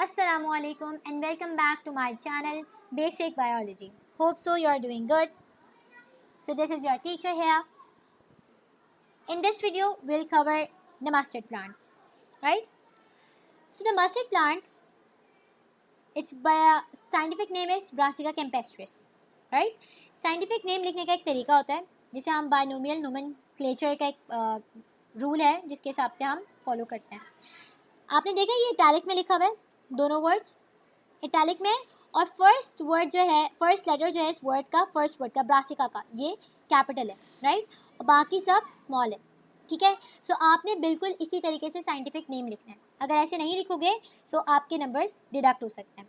Assalamualaikum and welcome back to my channel Basic Biology. Hope so you are doing good. So this is your teacher here. In this video we'll cover the mustard plant, right? So the mustard plant, its by scientific name is Brassica campestris, right? Scientific name लिखने का एक तरीका होता है जिसे हम binomial nomenclature का एक रूल है जिसके हिसाब से हम फॉलो करते हैं. आपने देखा ये इटैलिक में लिखा हुआ है दोनों वर्ड्स इटैलिक में, और फर्स्ट वर्ड जो है, फर्स्ट लेटर जो है इस वर्ड का, फर्स्ट वर्ड का ब्रासिका का, ये कैपिटल है, राइट, और बाकी सब स्मॉल है. ठीक है, सो आपने बिल्कुल इसी तरीके से साइंटिफिक नेम लिखना है. अगर ऐसे नहीं लिखोगे सो आपके नंबर्स डिडक्ट हो सकते हैं.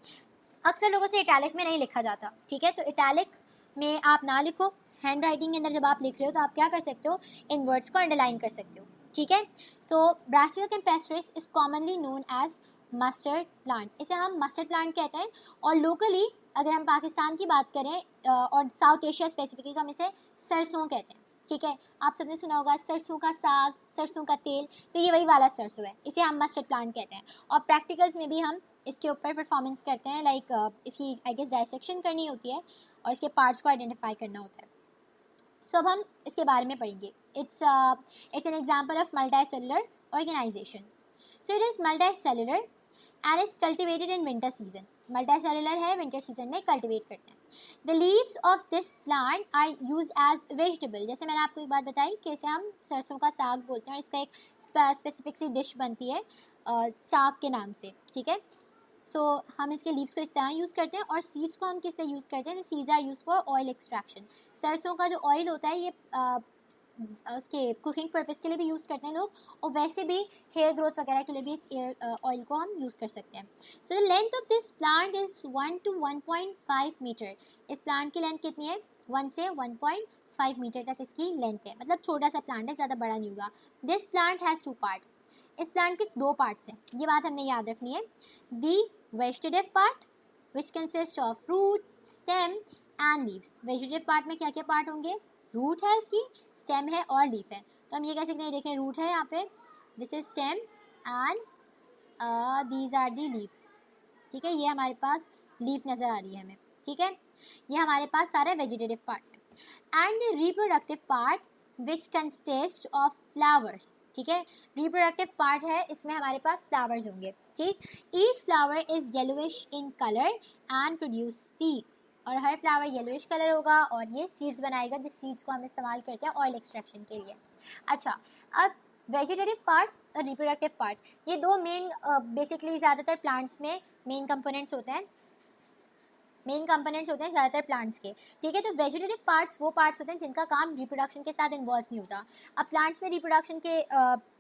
अक्सर लोगों से इटैलिक में नहीं लिखा जाता. ठीक है, तो इटैलिक में आप ना लिखो. हैंड राइटिंग के अंदर जब आप लिख रहे हो तो आप क्या कर सकते हो, इन वर्ड्स को अंडरलाइन कर सकते हो. ठीक है, so brassica campestris is commonly known as mustard plant. इसे हम मस्टर्ड प्लांट कहते हैं. और लोकली अगर हम पाकिस्तान की बात करें और साउथ एशिया स्पेसिफिकली, तो हम इसे सरसों कहते हैं. ठीक है, आप सबने सुना होगा सरसों का साग, सरसों का तेल, तो ये वही वाला सरसों है. इसे हम मस्टर्ड प्लांट कहते हैं. और प्रैक्टिकल्स में भी हम इसके ऊपर परफॉर्मेंस करते हैं. लाइक इसकी आई गेस डायसेक्शन करनी होती है और इसके पार्ट्स को आइडेंटिफाई करना होता है. सो अब हम इसके बारे में पढ़ेंगे. It's an example of multi cellular organisation. So it is multi cellular and is cultivated in winter season. Multi cellular है, विंटर सीजन में कल्टिवेट करते हैं. The leaves of this plant are use as vegetable. जैसे मैंने आपको एक बात बताई कि इसे हम सरसों का साग बोलते हैं और इसका एक स्पेसिफिक सी डिश बनती है साग के नाम से. ठीक है, सो हम इसके लीव्स को इस तरह यूज़ करते हैं. और सीड्स को हम किससे यूज़ करते हैं, seeds are use for oil extraction. सरसों का जो ऑयल होता है ये उसके कुकिंग पर्पस के लिए भी यूज़ करते हैं लोग, और वैसे भी हेयर ग्रोथ वगैरह के लिए भी इस ऑयल को हम यूज़ कर सकते हैं. So the length of this plant is 1 to 1.5 metre. इस प्लांट की लेंथ कितनी है, 1 से 1.5 मीटर तक इसकी लेंथ है. मतलब छोटा सा प्लांट है, ज़्यादा बड़ा नहीं होगा. This plant has 2 part. इस प्लांट के 2 पार्ट्स हैं, ये बात हमने याद रखनी है. The vegetative part which consist of root, stem and leaves. Vegetative part में क्या क्या पार्ट होंगे, रूट है इसकी, स्टेम है और लीफ है. तो हम ये कह सकते हैं, देखें रूट है यहाँ पे, this is stem and these are the leaves. ठीक है, ये हमारे पास लीफ नज़र आ रही है हमें. ठीक है, ये हमारे पास सारे वेजिटेटिव पार्ट है. And the reproductive part which consist of flowers. ठीक है, रिप्रोडक्टिव पार्ट है, इसमें हमारे पास फ्लावर्स होंगे. ठीक, each flower is yellowish in colour and produce seeds. और हर फ्लावर येलोइश कलर होगा और ये सीड्स बनाएगा, जिस सीड्स को हम इस्तेमाल करते हैं ऑयल एक्सट्रैक्शन के लिए. अच्छा, अब वेजिटेटिव पार्ट और रिप्रोडक्टिव पार्ट, ये दो मेन बेसिकली ज़्यादातर प्लांट्स में मेन कंपोनेंट्स होते हैं. ज़्यादातर प्लांट्स के. ठीक है, तो वेजिटेटिव पार्ट्स वो पार्ट्स होते हैं जिनका काम रिप्रोडक्शन के साथ इन्वॉल्व नहीं होता. अब प्लांट्स में रिप्रोडक्शन के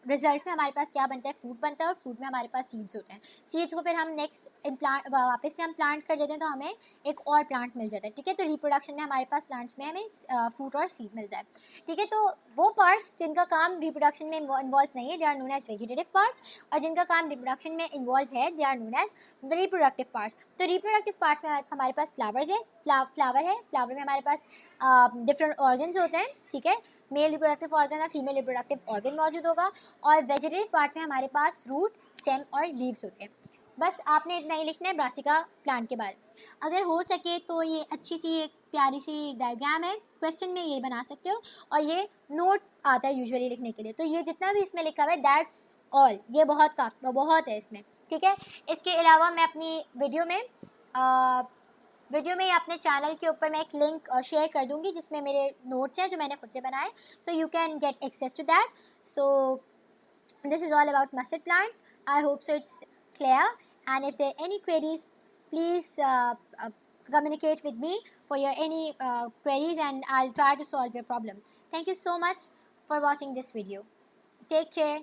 रिजल्ट में हमारे पास क्या बनता है, फ्रूट बनता है, और फ्रूट में हमारे पास सीड्स होते हैं. सीड्स को फिर हम नेक्स्ट प्लांट वापस से हम प्लांट कर देते हैं तो हमें एक और प्लांट मिल जाता है. ठीक है, तो रिप्रोडक्शन में हमारे पास प्लांट्स में हमें फ्रूट और सीड मिलता है. ठीक है, तो वो पार्ट्स जिनका काम रिप्रोडक्शन में इन्वॉल्व नहीं है, they are known as vegetative parts, और जिनका काम रिप्रोडक्शन में इन्वॉल्व है, they are known as reproductive parts. तो रिप्रोडक्टिव पार्ट्स में हमारे पास फ्लावर्स है, फ्लावर में हमारे पास डिफरेंट ऑर्गन्स होते हैं. ठीक है, मेल रिप्रोडक्टिव ऑर्गन और फीमेल रिप्रोडक्टिव ऑर्गन मौजूद होगा. और वेजिटेटिव पार्ट में हमारे पास रूट, स्टेम और लीव्स होते हैं. बस आपने इतना ही लिखना है ब्रासिका प्लांट के बारे में. अगर हो सके तो ये अच्छी सी एक प्यारी सी डायग्राम है, क्वेश्चन में ये बना सकते हो, और ये नोट आता है यूजुअली लिखने के लिए. तो ये जितना भी इसमें लिखा हुआ है दैट्स ऑल, ये बहुत है इसमें. ठीक है, इसके अलावा मैं अपनी वीडियो में अपने चैनल के ऊपर मैं एक लिंक शेयर कर दूंगी जिसमें मेरे नोट्स हैं जो मैंने खुद से बनाए. So you can get access to that. So this is all about mustard plant. I hope so it's clear, and if there are any queries, please communicate with me for your any queries, and I'll try to solve your problem. Thank you so much for watching this video. Take care.